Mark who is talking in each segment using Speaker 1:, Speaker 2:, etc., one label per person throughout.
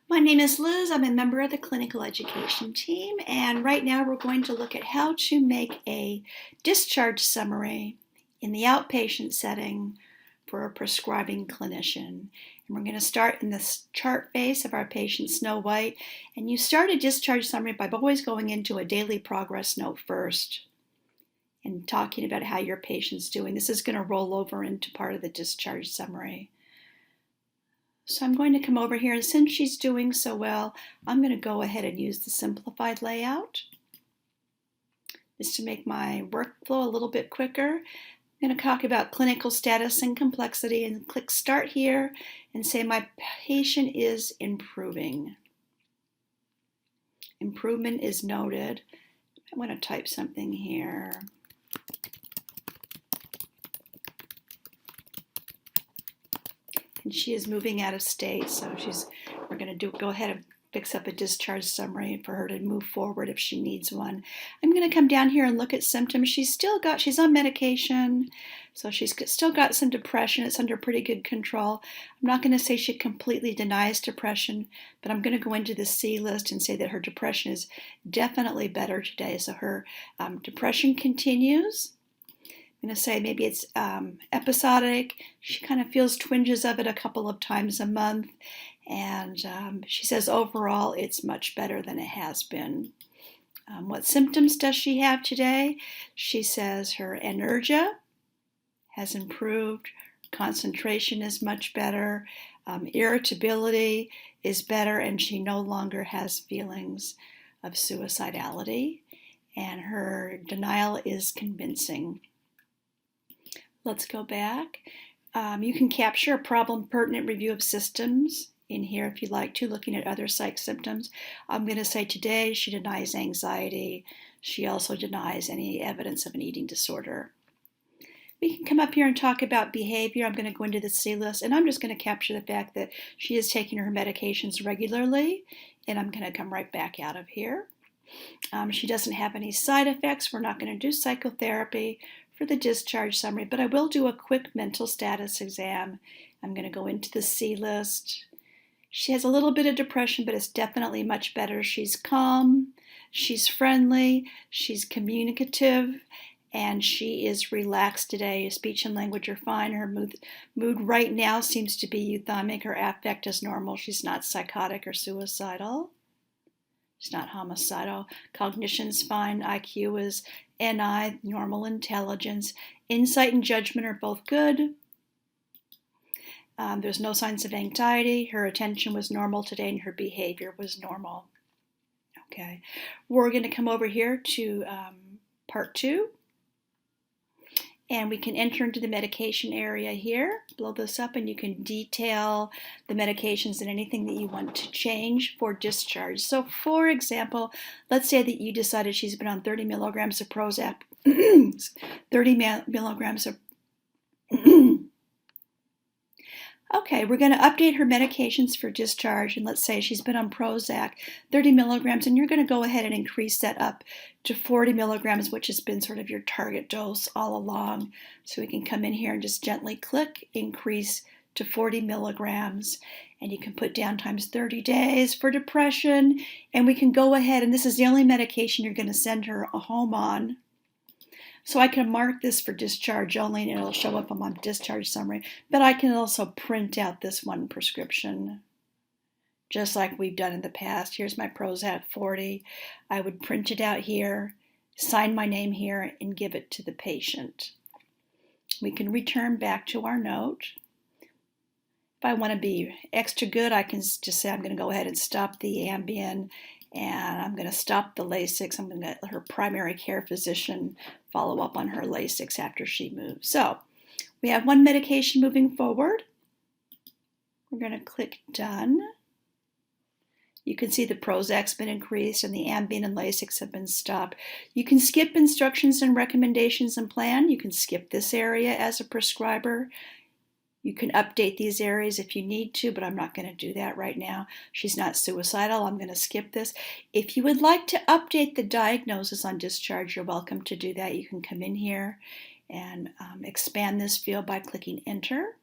Speaker 1: My name is Liz. I'm a member of the clinical education team, and right now we're going to look at how to make a discharge summary in the outpatient setting for a prescribing clinician. And we're going to start in the chart face of our patient Snow White, and you start a discharge summary by always going into a daily progress note first and talking about how your patient's doing. This is going to roll over into part of the discharge summary. So I'm going to come over here, and since she's doing so well, I'm going to go ahead and use the simplified layout just to make my workflow a little bit quicker. I'm going to talk about clinical status and complexity and click Start here and say my patient is improving. Improvement is noted. I'm going to type something here. And she is moving out of state, so we're going to go ahead and fix up a discharge summary for her to move forward if she needs one. I'm going to come down here and look at symptoms. She's on medication, so she's still got some depression. It's under pretty good control. I'm not going to say she completely denies depression, but I'm going to go into the C list and say that her depression is definitely better today. So her depression continues. I'm going to say maybe it's episodic. She kind of feels twinges of it a couple of times a month. And she says overall it's much better than it has been. What symptoms does she have today? She says her anergia has improved. Concentration is much better. Irritability is better, and she no longer has feelings of suicidality. And her denial is convincing. Let's go back. You can capture a problem-pertinent review of systems in here if you'd like to, looking at other psych symptoms. I'm going to say today she denies anxiety. She also denies any evidence of an eating disorder. We can come up here and talk about behavior. I'm going to go into the C list, and I'm just going to capture the fact that she is taking her medications regularly, and I'm going to come right back out of here. She doesn't have any side effects. We're not going to do psychotherapy for the discharge summary, but I will do a quick mental status exam. I'm going to go into the C list. She has a little bit of depression, but it's definitely much better. She's calm, she's friendly, she's communicative, and she is relaxed today. Speech and language are fine. Her mood right now seems to be euthymic. Her affect is normal. She's not psychotic or suicidal. She's not homicidal. Cognition's fine. IQ is NI, normal intelligence. Insight and judgment are both good. There's no signs of anxiety. Her attention was normal today, and her behavior was normal. Okay, we're going to come over here to part 2. And we can enter into the medication area here, blow this up, and you can detail the medications and anything that you want to change for discharge. So for example, let's say that you decided she's been on 30 milligrams of Prozac, 30 milligrams of Okay, we're going to update her medications for discharge, and let's say she's been on Prozac, 30 milligrams, and you're going to go ahead and increase that up to 40 milligrams, which has been sort of your target dose all along. So we can come in here and just gently click, increase to 40 milligrams, and you can put down times 30 days for depression, and we can go ahead, and this is the only medication you're going to send her home on. So I can mark this for discharge only, and it'll show up on my discharge summary. But I can also print out this one prescription, just like we've done in the past. Here's my Prozac 40. I would print it out here, sign my name here, and give it to the patient. We can return back to our note. If I want to be extra good, I can just say I'm going to go ahead and stop the Ambien, and I'm going to stop the Lasix. I'm going to let her primary care physician follow up on her Lasix after she moves. So we have one medication moving forward. We're going to click Done. You can see the Prozac's been increased and the Ambien and Lasix have been stopped. You can skip instructions and recommendations and plan. You can skip this area as a prescriber. You can update these areas if you need to, but I'm not going to do that right now. She's not suicidal. I'm going to skip this. If you would like to update the diagnosis on discharge, you're welcome to do that. You can come in here and expand this field by clicking Enter.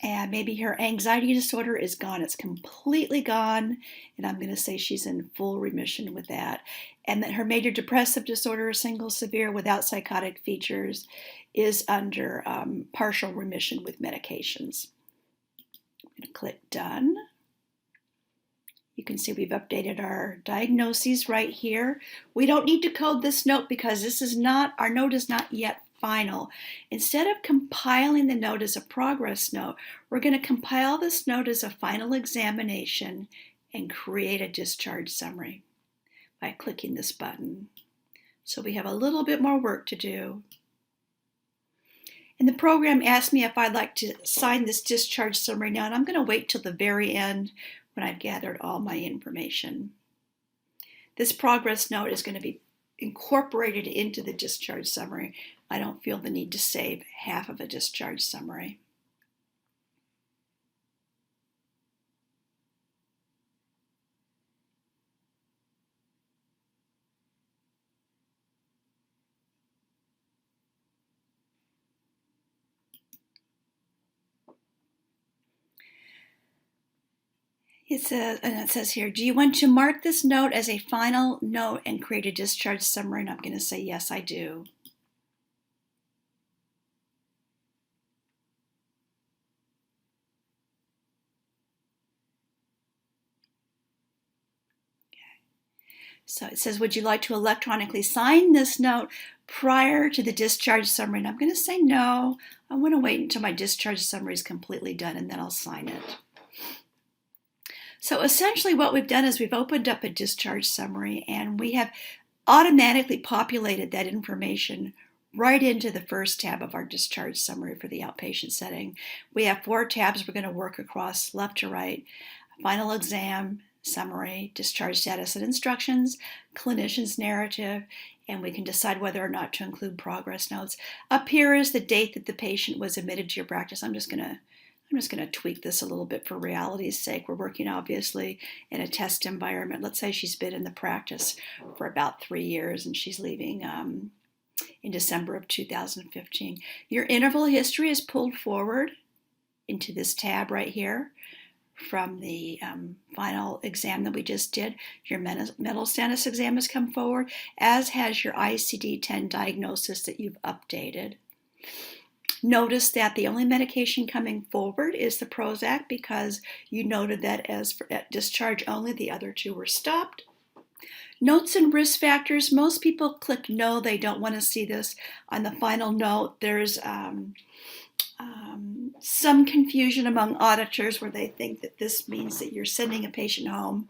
Speaker 1: And maybe her anxiety disorder is gone. It's completely gone. And I'm going to say she's in full remission with that. And that her major depressive disorder, single severe without psychotic features, is under partial remission with medications. I'm going to click done. You can see we've updated our diagnoses right here. We don't need to code this note because this is not, our note is not yet final. Instead of compiling the note as a progress note, we're going to compile this note as a final examination and create a discharge summary by clicking this button. So we have a little bit more work to do. And the program asked me if I'd like to sign this discharge summary now, and I'm going to wait till the very end when I've gathered all my information. This progress note is going to be incorporated into the discharge summary. I don't feel the need to save half of a discharge summary. It says here, do you want to mark this note as a final note and create a discharge summary? And I'm going to say, yes, I do. So it says, would you like to electronically sign this note prior to the discharge summary? And I'm going to say no. I want to wait until my discharge summary is completely done and then I'll sign it. So essentially what we've done is we've opened up a discharge summary and we have automatically populated that information right into the first tab of our discharge summary for the outpatient setting. We have 4 tabs we're going to work across left to right: final exam, summary, discharge status and instructions, clinician's narrative, and we can decide whether or not to include progress notes. Up here is the date that the patient was admitted to your practice. I'm just going to tweak this a little bit for reality's sake. We're working obviously in a test environment. Let's say she's been in the practice for about 3 years and she's leaving in December of 2015. Your interval history is pulled forward into this tab right here from the final exam that we just did. Your mental status exam has come forward, as has your ICD-10 diagnosis that you've updated. Notice that the only medication coming forward is the Prozac because you noted that as for at discharge only, the other 2 were stopped. Notes and risk factors, most people click no, they don't want to see this. On the final note, there's some confusion among auditors where they think that this means that you're sending a patient home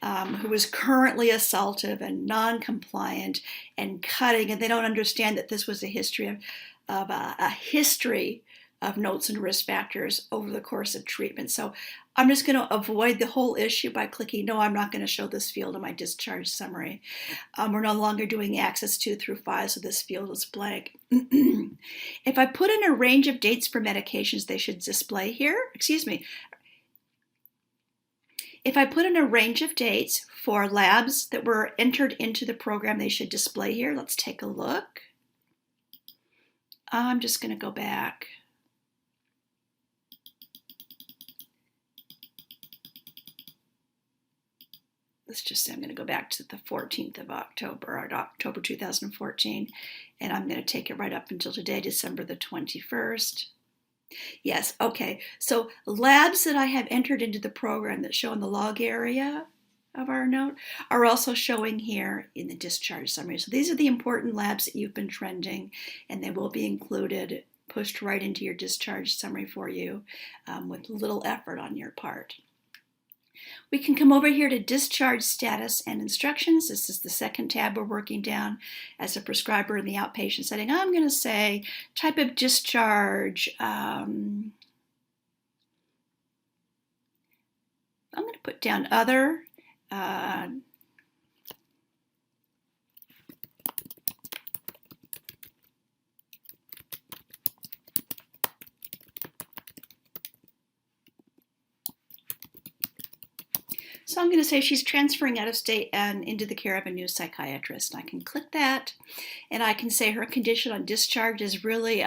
Speaker 1: who is currently assaultive and non-compliant and cutting, and they don't understand that this was a history of a history of notes and risk factors over the course of treatment. So I'm just going to avoid the whole issue by clicking no, I'm not going to show this field in my discharge summary. We're no longer doing access to through 5, so this field is blank. If I put in a range of dates for medications, they should display here. If I put in a range of dates for labs that were entered into the program, they should display here. Let's take a look. I'm just going to go back. Let's just say I'm going to go back to the 14th of October, or October 2014, and I'm going to take it right up until today, December the 21st. Yes, okay. So labs that I have entered into the program that show in the log area of our note are also showing here in the discharge summary. So these are the important labs that you've been trending, and they will be included, pushed right into your discharge summary for you with little effort on your part. We can come over here to discharge status and instructions. This is the second tab we're working down as a prescriber in the outpatient setting. I'm going to say type of discharge. I'm going to put down other. So I'm going to say she's transferring out of state and into the care of a new psychiatrist. I can click that, and I can say her condition on discharge is really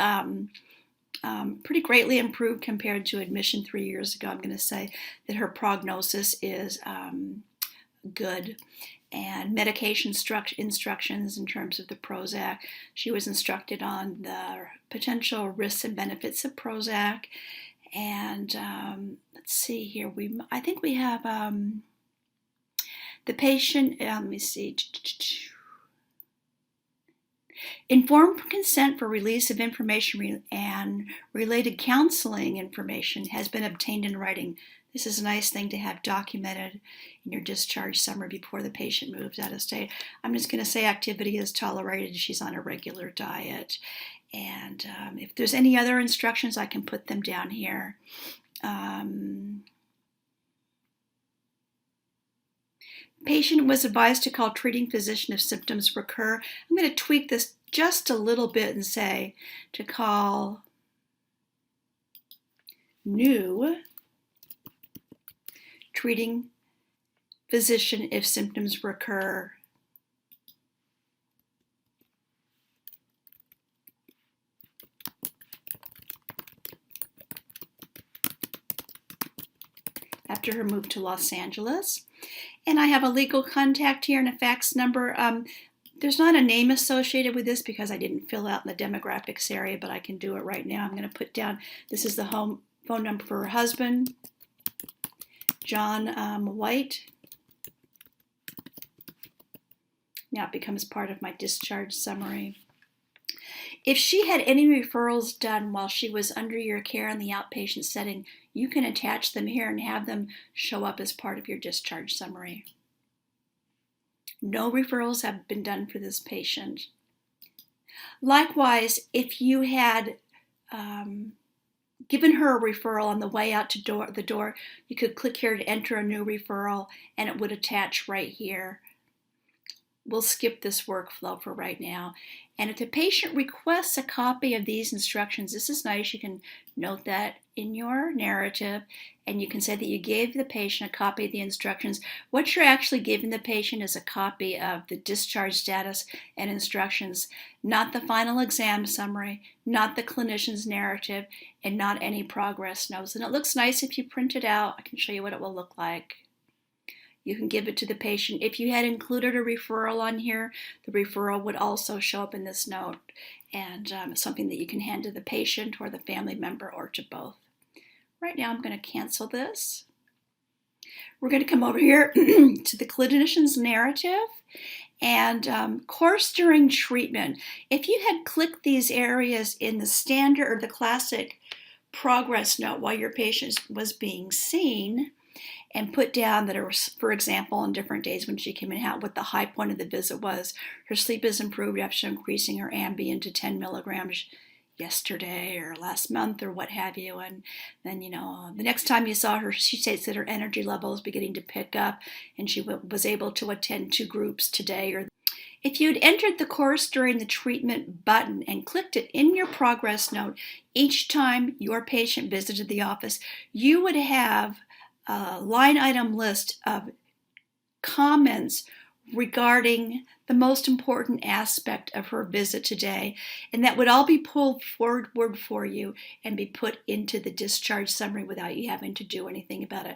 Speaker 1: pretty greatly improved compared to admission 3 years ago. I'm going to say that her prognosis is good. And medication instructions in terms of the Prozac. She was instructed on the potential risks and benefits of Prozac. And let's see here. I think we have the patient. Let me see. Informed consent for release of information and related counseling information has been obtained in writing. This is a nice thing to have documented in your discharge summary before the patient moves out of state. I'm just going to say activity is tolerated. She's on a regular diet. And if there's any other instructions, I can put them down here. Patient was advised to call treating physician if symptoms recur. I'm going to tweak this just a little bit and say to call new treating physician if symptoms recur. After her move to Los Angeles. And I have a legal contact here and a fax number. There's not a name associated with this because I didn't fill out in the demographics area, but I can do it right now. I'm going to put down, this is the home phone number for her husband, John White. Now it becomes part of my discharge summary. If she had any referrals done while she was under your care in the outpatient setting, you can attach them here and have them show up as part of your discharge summary. No referrals have been done for this patient. Likewise, if you had given her a referral on the way out to the door, you could click here to enter a new referral and it would attach right here. We'll skip this workflow for right now. And if the patient requests a copy of these instructions, this is nice. You can note that in your narrative and you can say that you gave the patient a copy of the instructions. What you're actually giving the patient is a copy of the discharge status and instructions, not the final exam summary, not the clinician's narrative, and not any progress notes. And it looks nice if you print it out. I can show you what it will look like. You can give it to the patient. If you had included a referral on here, the referral would also show up in this note and something that you can hand to the patient or the family member or to both. Right now I'm going to cancel this. We're going to come over here to the clinician's narrative and course during treatment. If you had clicked these areas in the standard or the classic progress note while your patient was being seen, and put down that it was, for example, on different days when she came in, what the high point of the visit was. Her sleep is improved after increasing her Ambien to 10 milligrams yesterday or last month or what have you. And then, the next time you saw her, she states that her energy level is beginning to pick up and she was able to attend 2 groups today. Or if you'd entered the course during the treatment button and clicked it in your progress note, each time your patient visited the office, you would have a line item list of comments regarding the most important aspect of her visit today, and that would all be pulled forward for you and be put into the discharge summary without you having to do anything about it.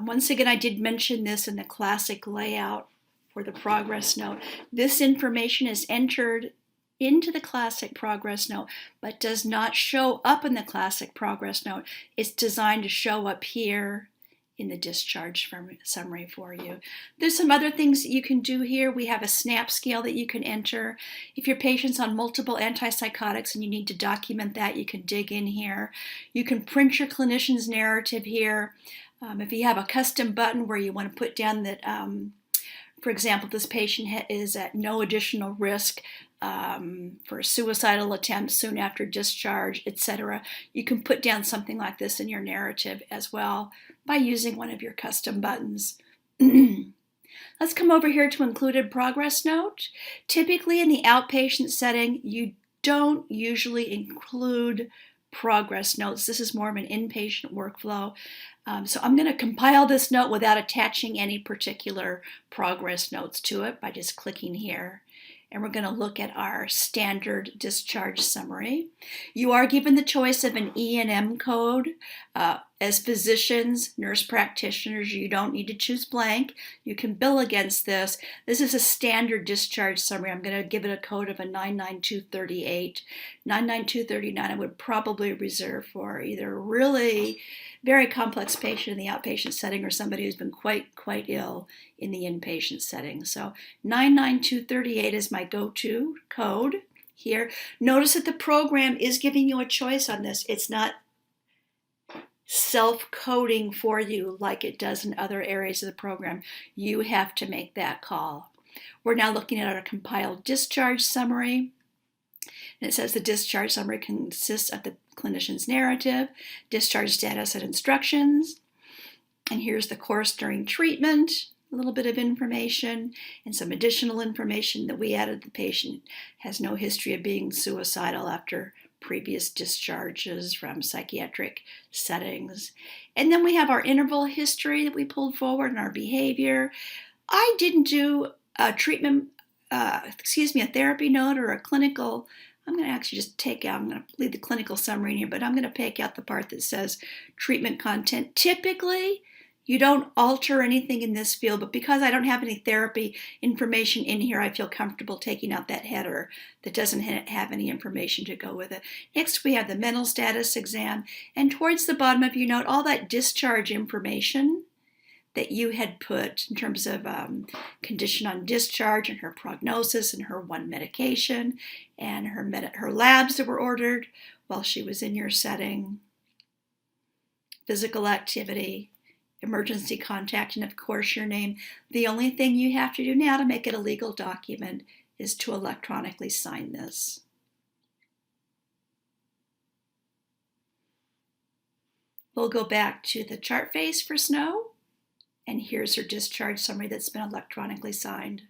Speaker 1: Once again, I did mention this in the classic layout for the progress note. This information is entered into the classic progress note, but does not show up in the classic progress note. It's designed to show up here in the discharge summary for you. There's some other things that you can do here. We have a SNAP scale that you can enter. If your patient's on multiple antipsychotics and you need to document that, you can dig in here. You can print your clinician's narrative here. If you have a custom button where you want to put down that, for example, this patient is at no additional risk for a suicidal attempt soon after discharge, etc. You can put down something like this in your narrative as well by using one of your custom buttons. Let's come over here to included progress note. Typically in the outpatient setting, you don't usually include progress notes. This is more of an inpatient workflow. So I'm going to compile this note without attaching any particular progress notes to it by just clicking here. and we're going to look at our standard discharge summary. You are given the choice of an E&M code. As physicians, nurse practitioners, you don't need to choose blank. You can bill against this. This is a standard discharge summary. I'm going to give it a code of a 99238. 99239 I would probably reserve for either really very complex patient in the outpatient setting or somebody who's been quite ill in the inpatient setting. So 99238 is my go-to code here. Notice that the program is giving you a choice on this. It's not self-coding for you like it does in other areas of the program. You have to make that call. We're now looking at our compiled discharge summary. And it says the discharge summary consists of the clinician's narrative, discharge status and instructions. And here's the course during treatment, a little bit of information, and some additional information that we added. The patient has no history of being suicidal after previous discharges from psychiatric settings. And then we have our interval history that we pulled forward and our behavior. I didn't do a treatment, a therapy note or a clinical. I'm going to actually just take out, I'm going to leave the clinical summary in here, but I'm going to take out the part that says treatment content. Typically, you don't alter anything in this field, but because I don't have any therapy information in here, I feel comfortable taking out that header that doesn't have any information to go with it. Next, we have the mental status exam, and towards the bottom of your note, all that discharge information that you had put in terms of condition on discharge and her prognosis and her one medication and her labs that were ordered while she was in your setting, physical activity, emergency contact, and of course your name. The only thing you have to do now to make it a legal document is to electronically sign this. We'll go back to the chart face for Snow, and here's her discharge summary that's been electronically signed.